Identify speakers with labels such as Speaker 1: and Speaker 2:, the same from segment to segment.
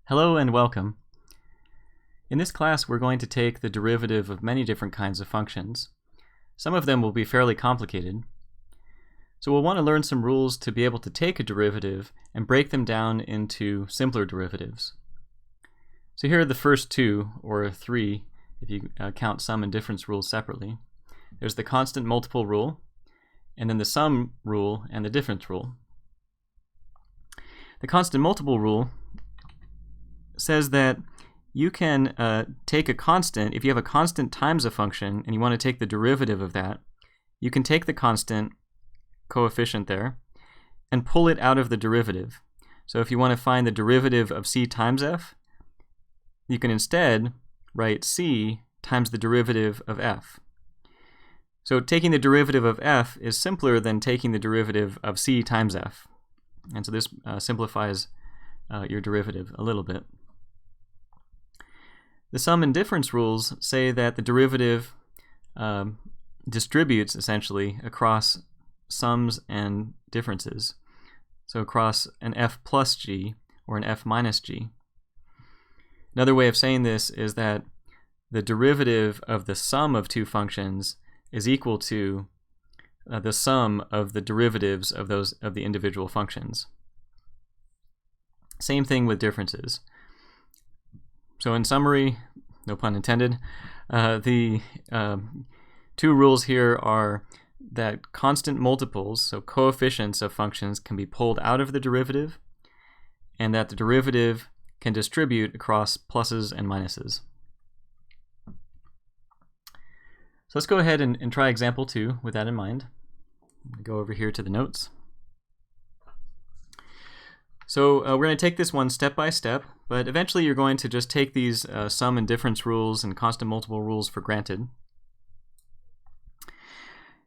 Speaker 1: Hello and welcome. In this class we're going to take the derivative of many different kinds of functions. Some of them will be fairly complicated. So we'll want to learn some rules to be able to take a derivative and break them down into simpler derivatives. So here are the first two, or three, if you count sum and difference rules separately. There's the constant multiple rule, and then the sum rule and the difference rule. The constant multiple rule says that you can take a constant. If you have a constant times a function and you want to take the derivative of that, you can take the constant coefficient there and pull it out of the derivative. So if you want to find the derivative of c times f, you can instead write c times the derivative of f. So taking the derivative of f is simpler than taking the derivative of c times f. And so this simplifies your derivative a little bit. The sum and difference rules say that the derivative distributes essentially across sums and differences. So across an f plus g or an f minus g. Another way of saying this is that the derivative of the sum of two functions is equal to the sum of the derivatives of the individual functions. Same thing with differences. So in summary, no pun intended, the two rules here are that constant multiples, so coefficients of functions, can be pulled out of the derivative, and that the derivative can distribute across pluses and minuses. So let's go ahead and try example 2 with that in mind. Go over here to the notes. So we're going to take this one step by step, but eventually you're going to just take these sum and difference rules and constant multiple rules for granted.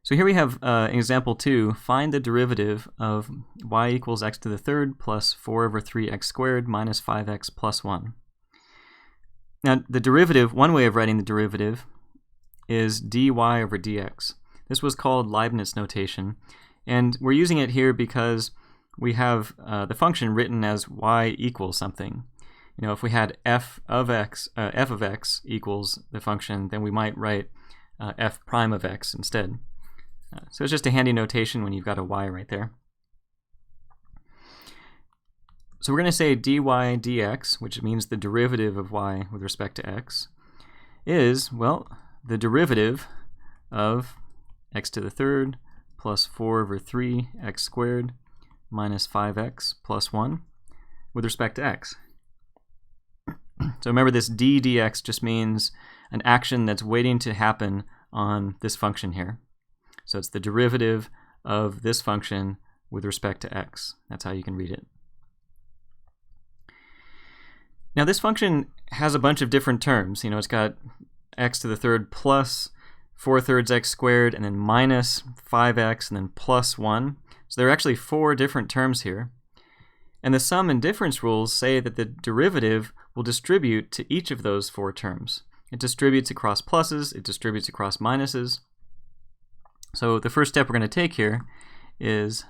Speaker 1: So here we have example 2, find the derivative of y equals x to the third plus 4 over 3x squared minus 5x plus 1. Now the derivative, one way of writing the derivative is dy over dx. This was called Leibniz notation, and we're using it here because we have the function written as y equals something. You know, if we had f of x equals the function, then we might write f prime of x instead. So it's just a handy notation when you've got a y right there. So we're going to say dy dx, which means the derivative of y with respect to x, is, well, the derivative of x to the third plus 4 over 3x squared minus 5x plus 1 with respect to x. So remember, this d dx just means an action that's waiting to happen on this function here. So it's the derivative of this function with respect to x. That's how you can read it. Now this function has a bunch of different terms. You know, it's got x to the third plus 4/3 x squared, and then minus 5x, and then plus 1. So there are actually 4 different terms here. And the sum and difference rules say that the derivative will distribute to each of those 4 terms. It distributes across pluses, it distributes across minuses. So the first step we're going to take here is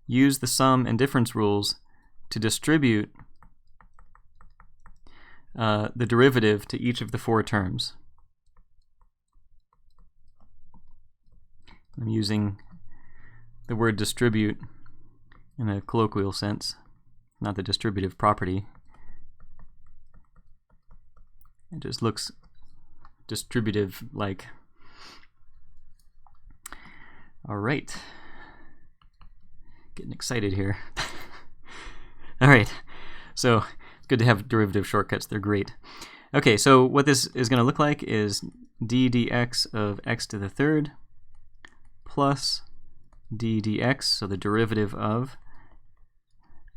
Speaker 1: use the sum and difference rules to distribute the derivative to each of the 4 terms. I'm using the word distribute in a colloquial sense, not the distributive property. It just looks distributive-like. All right. Getting excited here. All right. So it's good to have derivative shortcuts. They're great. Okay, so what this is going to look like is d dx of x to the third plus d dx, so the derivative of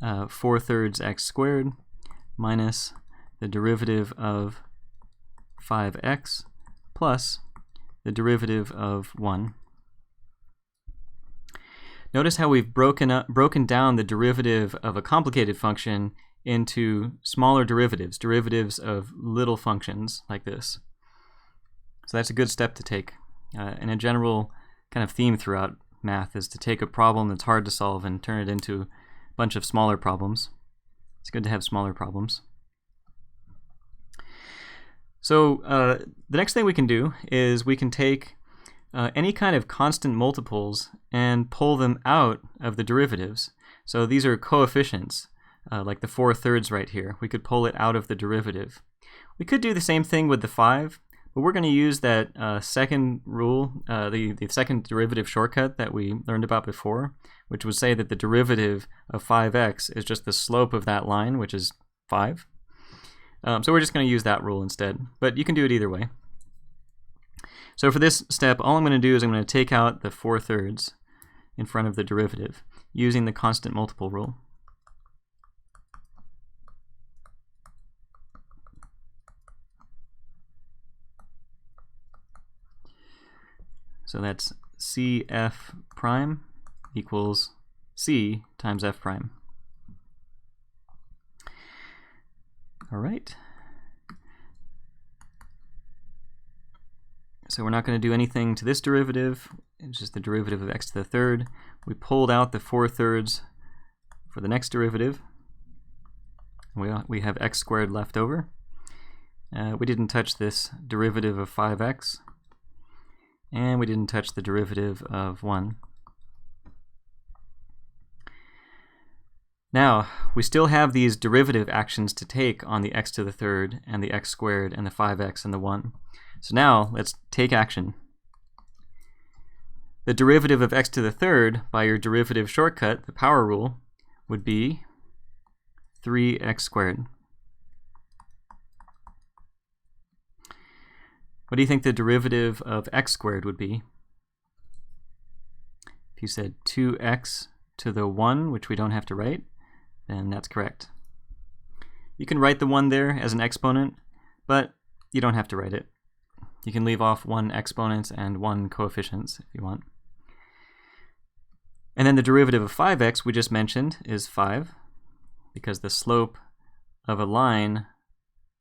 Speaker 1: 4/3 x squared minus the derivative of 5x plus the derivative of 1. Notice how we've broken down the derivative of a complicated function into smaller derivatives, derivatives of little functions like this. So that's a good step to take. And a general kind of theme throughout math is to take a problem that's hard to solve and turn it into a bunch of smaller problems. It's good to have smaller problems. So the next thing we can do is we can take any kind of constant multiples and pull them out of the derivatives. So these are coefficients, like the 4/3 right here. We could pull it out of the derivative. We could do the same thing with the 5, but we're going to use that second rule, the second derivative shortcut that we learned about before, which would say that the derivative of 5x is just the slope of that line, which is 5. So we're just going to use that rule instead, but you can do it either way. So for this step, all I'm going to do is I'm going to take out the 4/3 in front of the derivative using the constant multiple rule. So that's CF prime equals C times F prime. All right. So we're not going to do anything to this derivative. It's just the derivative of x to the third. We pulled out the 4/3 for the next derivative. We have x squared left over. We didn't touch this derivative of 5x. And we didn't touch the derivative of 1. Now, we still have these derivative actions to take on the x to the third and the x squared and the 5x and the 1. So now, let's take action. The derivative of x to the third, by your derivative shortcut, the power rule, would be 3x squared. What do you think the derivative of x squared would be? If you said 2x to the 1, which we don't have to write, then that's correct. You can write the 1 there as an exponent, but you don't have to write it. You can leave off 1 exponents and 1 coefficients if you want. And then the derivative of 5x we just mentioned is 5, because the slope of a line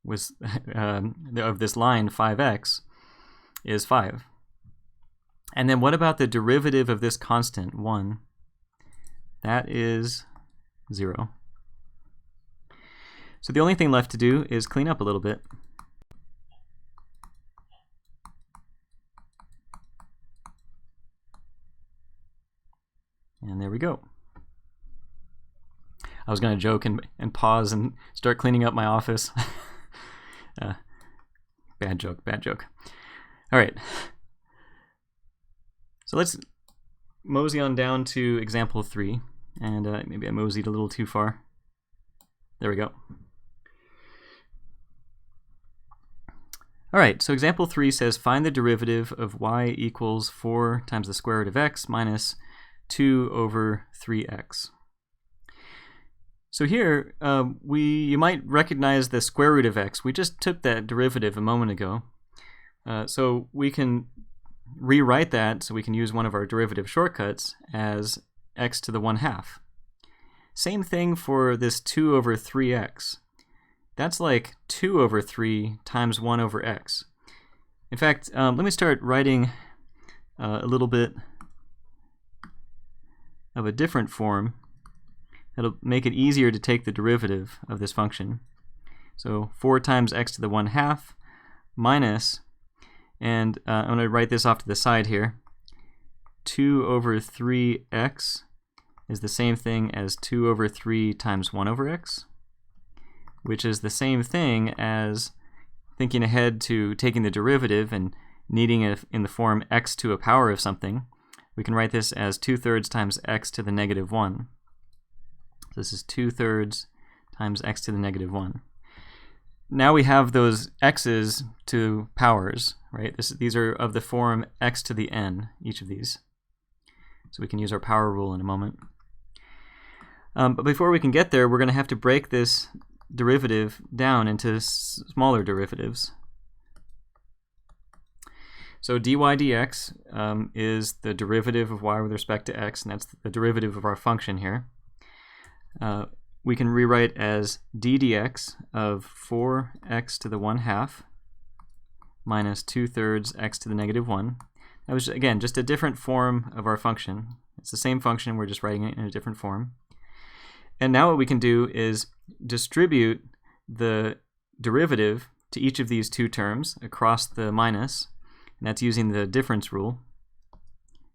Speaker 1: was of this line 5x is 5. And then what about the derivative of this constant 1? That is 0. So the only thing left to do is clean up a little bit. And there we go. I was going to joke and pause and start cleaning up my office. Bad joke, bad joke. All right. So let's mosey on down to example 3. And maybe I moseyed a little too far. There we go. All right, so example 3 says find the derivative of y equals 4 times the square root of x minus 2 over 3x. So here, you might recognize the square root of x. We just took that derivative a moment ago. So we can rewrite that, so we can use one of our derivative shortcuts as x to the 1/2. Same thing for this 2 over 3x. That's like 2 over 3 times 1 over x. In fact, let me start writing a little bit of a different form. That'll make it easier to take the derivative of this function. So 4 times x to the 1/2 minus, and I'm going to write this off to the side here, 2 over 3x is the same thing as 2 over 3 times 1 over x, which is the same thing as thinking ahead to taking the derivative and needing it in the form x to a power of something. We can write this as 2/3 times x to the negative 1. So this is 2/3 times x to the negative 1. Now we have those x's to powers, right? These are of the form x to the n, each of these. So we can use our power rule in a moment. But before we can get there, we're going to have to break this derivative down into smaller derivatives. So dy dx is the derivative of y with respect to x, and that's the derivative of our function here. We can rewrite as d dx of 4x to the 1/2 minus 2/3 x to the negative 1. That was, again, just a different form of our function. It's the same function, we're just writing it in a different form. And now what we can do is distribute the derivative to each of these two terms across the minus, and that's using the difference rule.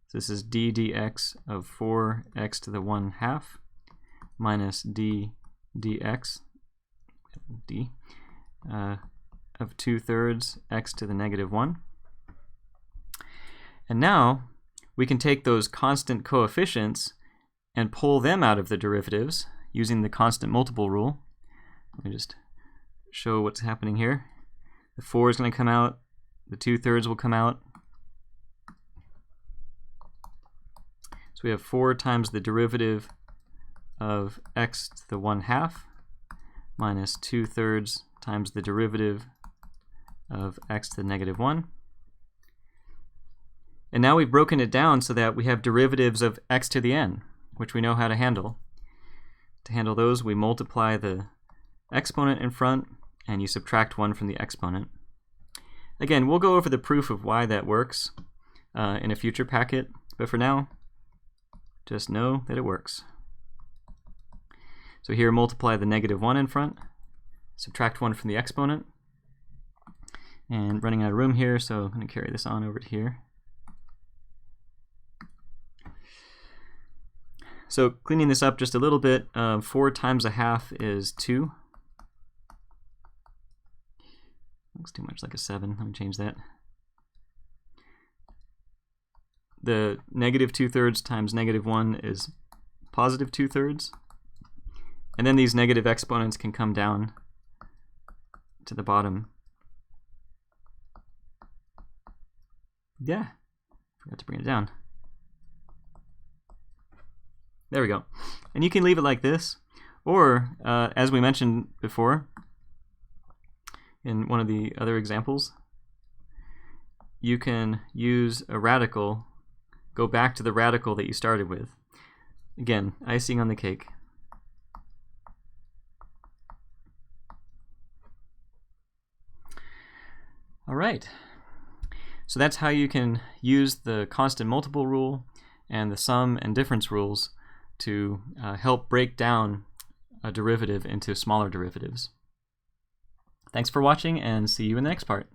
Speaker 1: So this is d dx of 4x to the 1/2 minus d dx d of 2/3 x to the -1. And now we can take those constant coefficients and pull them out of the derivatives using the constant multiple rule. Let me just show what's happening here. The 4 is going to come out, the 2/3 will come out. So we have 4 times the derivative of x to the 1/2 minus 2/3 times the derivative of x to the -1. And now we've broken it down so that we have derivatives of x to the n, which we know how to handle. To handle those, we multiply the exponent in front, and you subtract 1 from the exponent. Again, we'll go over the proof of why that works in a future packet, but for now, just know that it works. So here, multiply the -1 in front, subtract 1 from the exponent, and running out of room here, so I'm going to carry this on over to here. So cleaning this up just a little bit, 4 times 1/2 is 2. Looks too much like a 7. Let me change that. The -2/3 times -1 is positive 2/3. And then these negative exponents can come down to the bottom. Yeah, forgot to bring it down. There we go. And you can leave it like this, or as we mentioned before in one of the other examples, you can use a radical, go back to the radical that you started with. Again, icing on the cake. All right. So that's how you can use the constant multiple rule and the sum and difference rules to help break down a derivative into smaller derivatives. Thanks for watching, and see you in the next part.